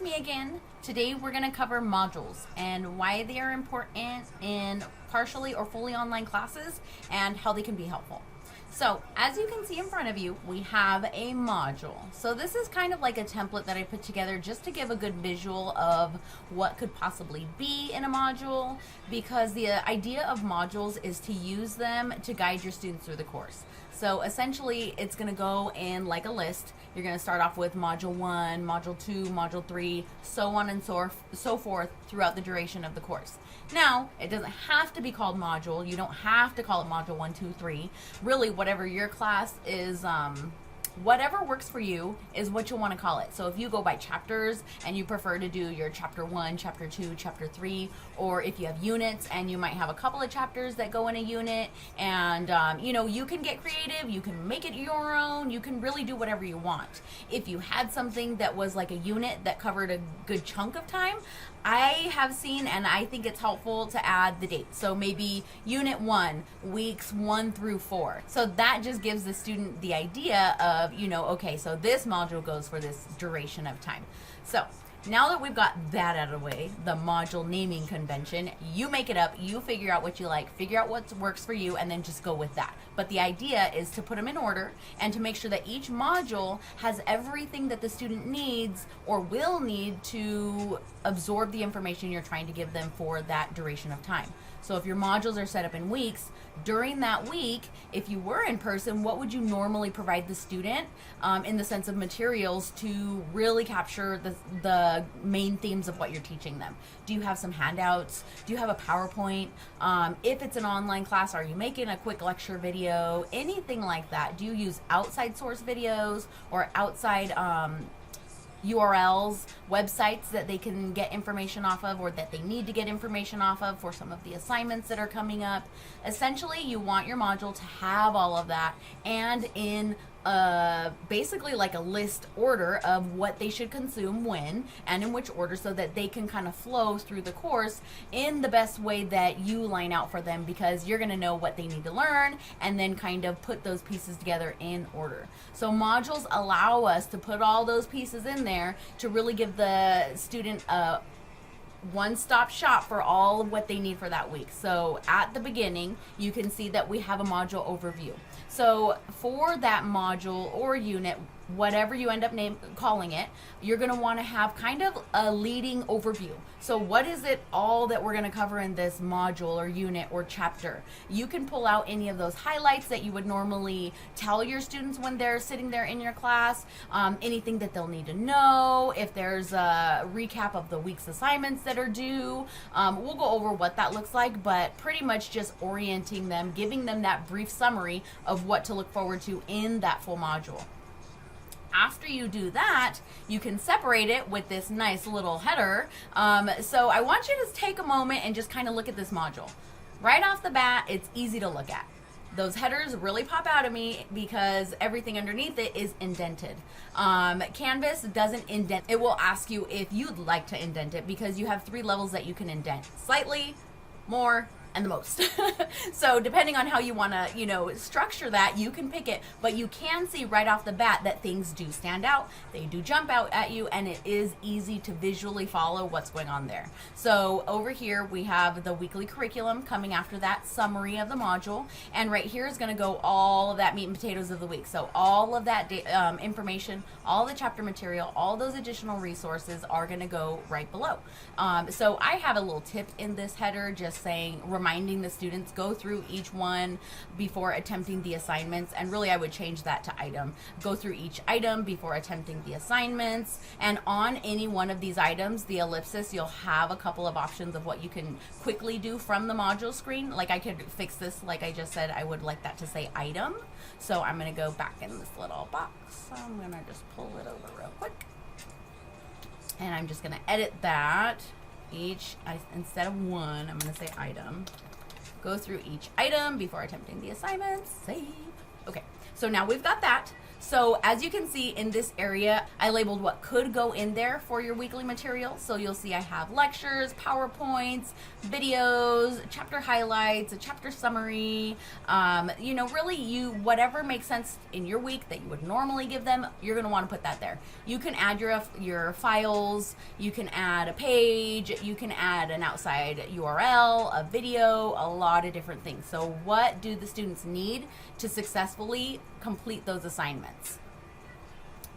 me again. Today we're going to cover modules and why they are important in partially or fully online classes and how they can be helpful. So as you can see in front of you, we have a module. So this is kind of like a template that I put together just to give a good visual of what could possibly be in a module, because the idea of modules is to use them to guide your students through the course. So essentially it's going to go in like a list. You're going to start off with module 1, module 2, module 3, so on and so forth throughout the duration of the course. Now, it doesn't have to be called module. You don't have to call it module 1, 2, 3. Really, whatever your class is, whatever works for you is what you'll want to call it. So if you go by chapters and you prefer to do your chapter 1, chapter 2, chapter 3, or if you have units and you might have a couple of chapters that go in a unit, and you can get creative, you can make it your own, you can really do whatever you want. If you had something that was like a unit that covered a good chunk of time, I have seen, and I think it's helpful to add the date. So maybe unit 1, weeks 1 through 4. So that just gives the student the idea of, okay, so this module goes for this duration of time. So now that we've got that out of the way, the module naming convention, you make it up, you figure out what you like, figure out what works for you, and then just go with that. But the idea is to put them in order and to make sure that each module has everything that the student needs or will need to absorb the information you're trying to give them for that duration of time. So if your modules are set up in weeks, during that week, if you were in person, what would you normally provide the student in the sense of materials to really capture the main themes of what you're teaching them? Do you have some handouts? Do you have a PowerPoint? If it's an online class, are you making a quick lecture video? Anything like that. Do you use outside source videos or outside URLs, websites that they can get information off of or that they need to get information off of for some of the assignments that are coming up? Essentially, you want your module to have all of that and in basically like a list order of what they should consume when and in which order, so that they can kind of flow through the course in the best way that you line out for them, because you're going to know what they need to learn and then kind of put those pieces together in order. So modules allow us to put all those pieces in there to really give the student a one-stop shop for all of what they need for that week. So at the beginning, you can see that we have a module overview. So for that module or unit, whatever you end up calling it, you're going to want to have kind of a leading overview. So what is it all that we're going to cover in this module or unit or chapter? You can pull out any of those highlights that you would normally tell your students when they're sitting there in your class, anything that they'll need to know, if there's a recap of the week's assignments that are due. We'll go over what that looks like, but pretty much just orienting them, giving them that brief summary of what to look forward to in that full module. After you do that, you can separate it with this nice little header. So I want you to take a moment and just kind of look at this module. Right off the bat, it's easy to look at. Those headers really pop out at me because everything underneath it is indented. Canvas doesn't indent. It will ask you if you'd like to indent it, because you have 3 levels that you can indent: slightly, more, and the most. So depending on how you want to, structure that, you can pick it, but you can see right off the bat that things do stand out, they do jump out at you, and it is easy to visually follow what's going on there. So over here we have the weekly curriculum coming after that summary of the module, and right here is going to go all of that meat and potatoes of the week. So all of that information, all the chapter material, all those additional resources are going to go right below. So I have a little tip in this header just saying, reminding the students, go through each one before attempting the assignments. And really I would change that to item. Go through each item before attempting the assignments. And on any one of these items, the ellipsis, you'll have a couple of options of what you can quickly do from the module screen. Like I could fix this, like I just said, I would like that to say item. So I'm going to go back in this little box. I'm going to just pull it over real quick. And I'm just going to edit that. Instead of 1, I'm going to say item. Go through each item before attempting the assignments. Save. Okay, so now we've got that. So as you can see in this area, I labeled what could go in there for your weekly material. So you'll see I have lectures, PowerPoints, videos, chapter highlights, a chapter summary, you know, really whatever makes sense in your week that you would normally give them, you're gonna wanna put that there. You can add your files, you can add a page, you can add an outside URL, a video, a lot of different things. So what do the students need to successfully complete those assignments?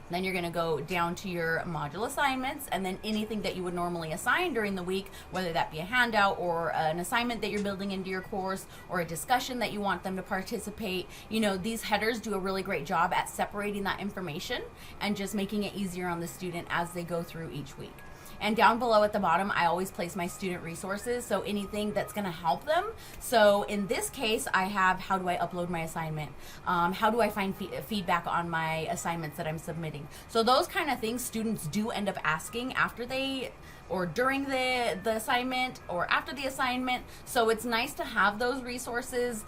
Then you're going to go down to your module assignments, and then anything that you would normally assign during the week, whether that be a handout or an assignment that you're building into your course or a discussion that you want them to participate. You know, these headers do a really great job at separating that information and just making it easier on the student as they go through each week. And down below at the bottom, I always place my student resources, so anything that's going to help them. So in this case, I have how do I upload my assignment? How do I find feedback on my assignments that I'm submitting? So those kind of things students do end up asking after they or during the assignment or after the assignment. So it's nice to have those resources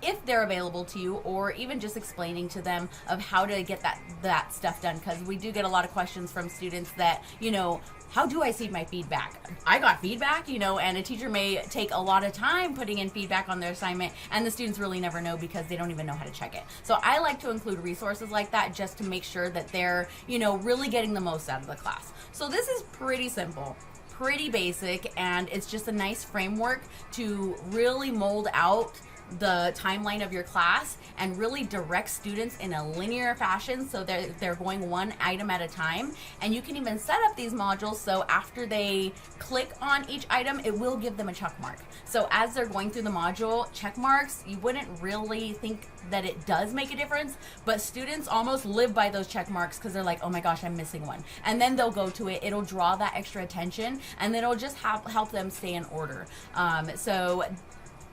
if they're available to you, or even just explaining to them of how to get that stuff done, because we do get a lot of questions from students that, you know, how do I see my feedback? I got feedback, you know, and a teacher may take a lot of time putting in feedback on their assignment, and the students really never know because they don't even know how to check it. So I like to include resources like that just to make sure that they're, you know, really getting the most out of the class. So this is pretty simple, pretty basic, and it's just a nice framework to really mold out the timeline of your class and really direct students in a linear fashion, so they're going one item at a time. And you can even set up these modules so after they click on each item, it will give them a check mark. So as they're going through the module, check marks, you wouldn't really think that it does make a difference, but students almost live by those check marks because they're like, oh my gosh, I'm missing one. And then they'll go to it, it'll draw that extra attention, and then it'll just help them stay in order. So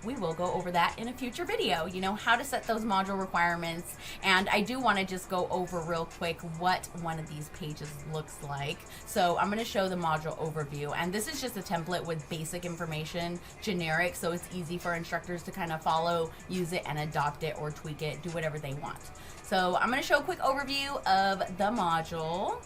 we will go over that in a future video, you know, how to set those module requirements. And I do want to just go over real quick what one of these pages looks like. So I'm going to show the module overview, and this is just a template with basic information, generic, so it's easy for instructors to kind of follow, use it, and adopt it or tweak it, do whatever they want. So I'm going to show a quick overview of the module.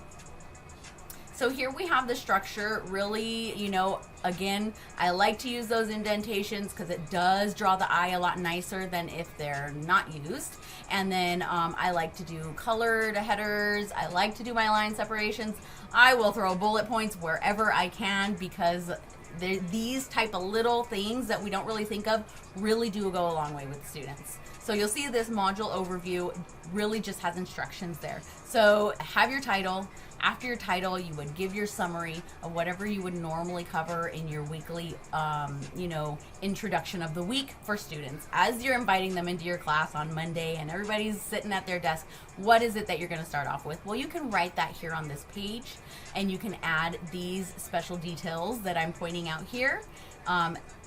So here we have the structure. Really, you know, again, I like to use those indentations because it does draw the eye a lot nicer than if they're not used. And then I like to do colored headers. I like to do my line separations. I will throw bullet points wherever I can because these type of little things that we don't really think of really do go a long way with students. So you'll see this module overview really just has instructions there. So have your title. After your title, you would give your summary of whatever you would normally cover in your weekly, you know, introduction of the week for students. As you're inviting them into your class on Monday and everybody's sitting at their desk, what is it that you're going to start off with? Well, you can write that here on this page, and you can add these special details that I'm pointing out here.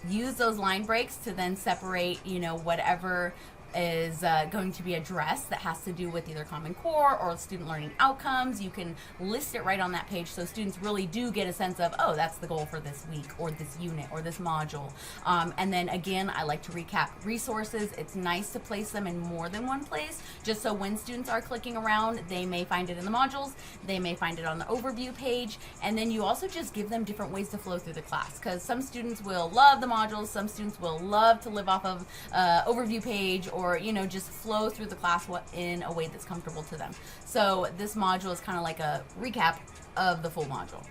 Use those line breaks to then separate, you know, whatever is going to be addressed that has to do with either Common Core or student learning outcomes. You can list it right on that page so students really do get a sense of, oh, that's the goal for this week or this unit or this module. And then again, I like to recap resources. It's nice to place them in more than one place, just so when students are clicking around, they may find it in the modules, they may find it on the overview page, and then you also just give them different ways to flow through the class, because some students will love the modules, some students will love to live off of overview page, or, you know, just flow through the class in a way that's comfortable to them. So this module is kind of like a recap of the full module.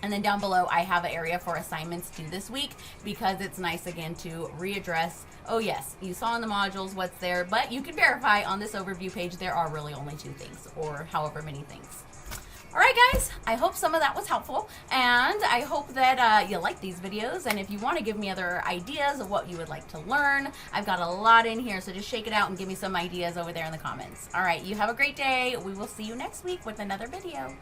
And then down below, I have an area for assignments due this week, because it's nice, again, to readdress, oh yes, you saw in the modules what's there, but you can verify on this overview page there are really only 2 things, or however many things. All right, guys, I hope some of that was helpful, and I hope that you like these videos. And if you want to give me other ideas of what you would like to learn, I've got a lot in here, so just shake it out and give me some ideas over there in the comments. All right, you have a great day. We will see you next week with another video.